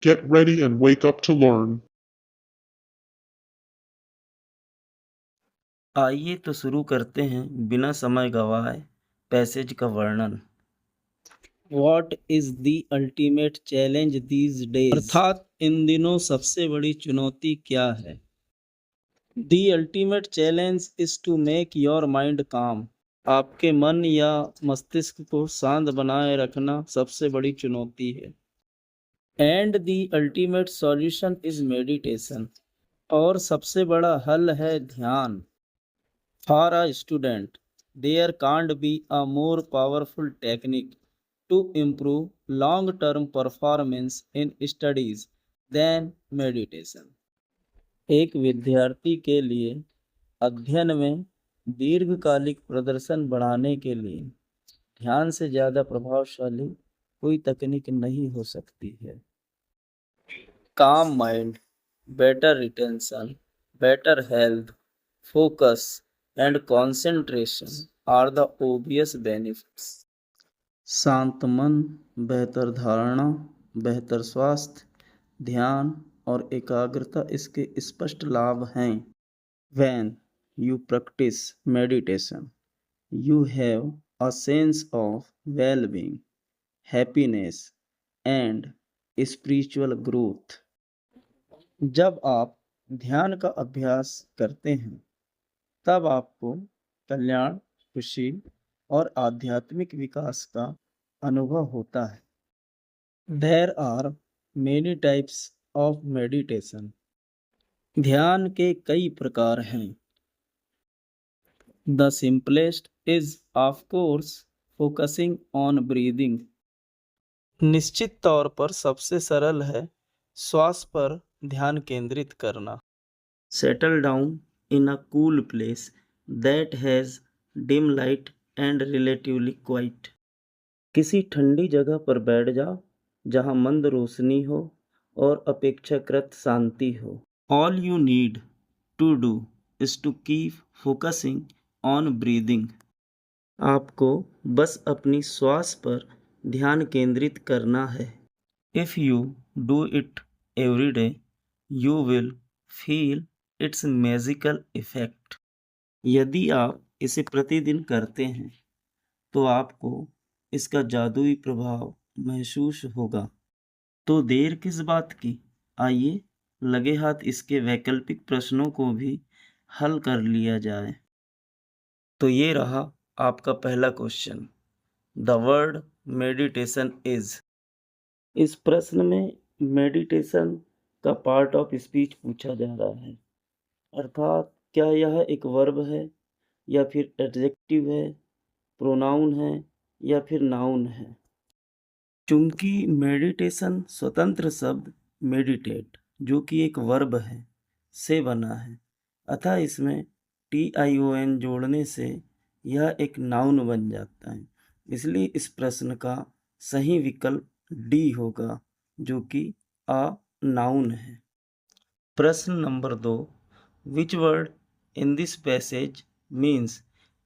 Get ready and wake up to learn. आइए तो शुरू करते हैं बिना समय गवाए पैसेज का वर्णन। What is the ultimate challenge these days? अर्थात इन दिनों सबसे बड़ी चुनौती क्या है? The ultimate challenge is to make your mind calm. आपके मन या मस्तिष्क को शांत बनाए रखना सबसे बड़ी चुनौती है। And the ultimate solution is meditation. और सबसे बड़ा हल है ध्यान। For a student, there can't be a more powerful technique to improve long-term performance in studies than meditation. एक विद्यार्थी के लिए अध्ययन में दीर्घकालिक प्रदर्शन बढ़ाने के लिए ध्यान से ज़्यादा प्रभावशाली कोई तकनीक नहीं हो सकती है। Calm mind, better retention, better health, focus, and concentration are the obvious benefits. शांत मन, बेहतर धारणा, बेहतर स्वास्थ्य, ध्यान और एकाग्रता इसके स्पष्ट लाभ हैं। When you practice meditation, you have a sense of well-being, happiness, and spiritual growth. जब आप ध्यान का अभ्यास करते हैं तब आपको कल्याण, खुशी और आध्यात्मिक विकास का अनुभव होता है। There are many types of meditation. ध्यान के कई प्रकार हैं। The simplest is of course focusing on breathing. निश्चित तौर पर सबसे सरल है श्वास पर ध्यान केंद्रित करना। Settle down in a cool place that has dim light and relatively quiet. किसी ठंडी जगह पर बैठ जाओ जहाँ मंद रोशनी हो और अपेक्षाकृत शांति हो। All you need to do is to keep focusing on breathing. आपको बस अपनी श्वास पर ध्यान केंद्रित करना है। If you do it every day, you will feel its magical effect. यदि आप इसे प्रतिदिन करते हैं तो आपको इसका जादुई प्रभाव महसूस होगा। तो देर किस बात की, आइए लगे हाथ इसके वैकल्पिक प्रश्नों को भी हल कर लिया जाए। तो ये रहा आपका पहला question. The word meditation is. इस प्रश्न में मेडिटेशन का पार्ट ऑफ स्पीच पूछा जा रहा है, अर्थात क्या यह एक वर्ब है या फिर एडजेक्टिव है, प्रोनाउन है या फिर नाउन है। चूंकि मेडिटेशन स्वतंत्र शब्द मेडिटेट जो कि एक वर्ब है से बना है, अतः इसमें TION जोड़ने से यह एक नाउन बन जाता है। इसलिए इस प्रश्न का सही विकल्प डी होगा जो कि अ नाउन है। प्रश्न number 2, which word in this passage means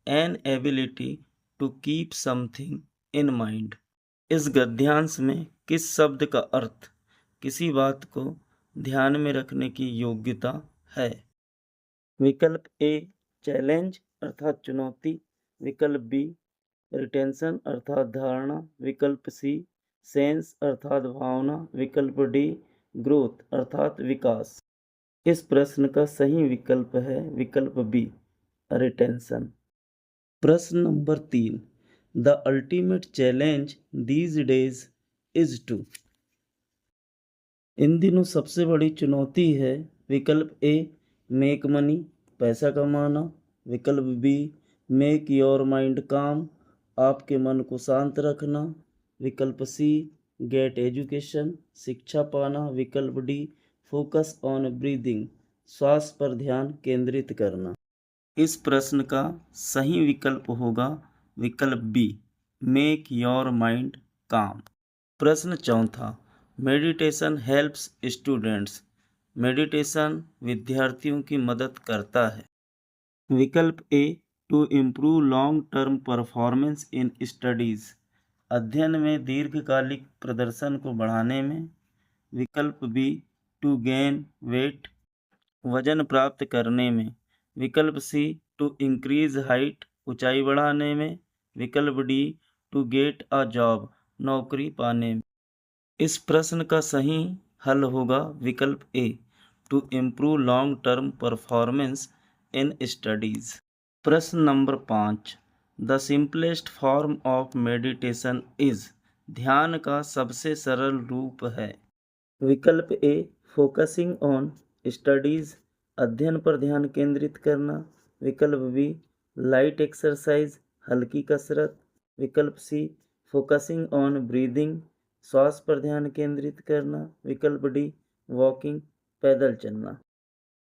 an ability to keep something in mind. इस गद्यांश में किस शब्द का अर्थ किसी बात को ध्यान में रखने की योग्यता है। विकल्प ए चैलेंज अर्थात चुनौती, विकल्प बी रिटेंशन अर्थात धारणा, विकल्प सी सेंस अर्थात भावना, विकल्प डी ग्रोथ अर्थात विकास। इस प्रश्न का सही विकल्प है विकल्प बी रिटेंशन। प्रश्न number 3, the ultimate challenge these days is to. इन दिनों सबसे बड़ी चुनौती है विकल्प ए मेक मनी पैसा कमाना, विकल्प बी मेक योर माइंड काम आपके मन को शांत रखना, विकल्प सी गेट एजुकेशन शिक्षा पाना, विकल्प डी फोकस ऑन ब्रीदिंग श्वास पर ध्यान केंद्रित करना। इस प्रश्न का सही विकल्प होगा विकल्प बी मेक योर माइंड काम। प्रश्न चौथा, मेडिटेशन हेल्प्स स्टूडेंट्स। मेडिटेशन विद्यार्थियों की मदद करता है। विकल्प A to improve long term performance in studies अध्ययन में दीर्घकालिक प्रदर्शन को बढ़ाने में, विकल्प बी टू गेन वेट, वजन प्राप्त करने में। विकल्प सी टू इंक्रीज हाइट, ऊंचाई बढ़ाने में। विकल्प D to get a job, नौकरी पाने में। इस प्रश्न का सही हल होगा विकल्प A to improve long term performance in studies. प्रश्न number 5, the simplest form of meditation is, ध्यान का सबसे सरल रूप है। विकल्प ए फोकसिंग ऑन स्टडीज, अध्ययन पर ध्यान केंद्रित करना। विकल्प बी लाइट एक्सरसाइज, हल्की कसरत। विकल्प सी फोकसिंग ऑन ब्रीदिंग, श्वास पर ध्यान केंद्रित करना। विकल्प डी वॉकिंग, पैदल चलना।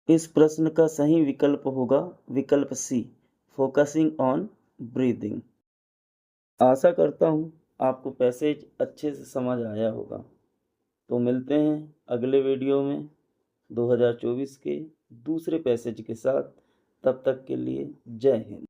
इस प्रश्न का सही विकल्प होगा विकल्प सी फोकसिंग ऑन ब्रीदिंग। आशा करता हूँ आपको पैसेज अच्छे से समझ आया होगा। तो मिलते हैं अगले वीडियो में 2024 के दूसरे पैसेज के साथ। तब तक के लिए जय हिंद।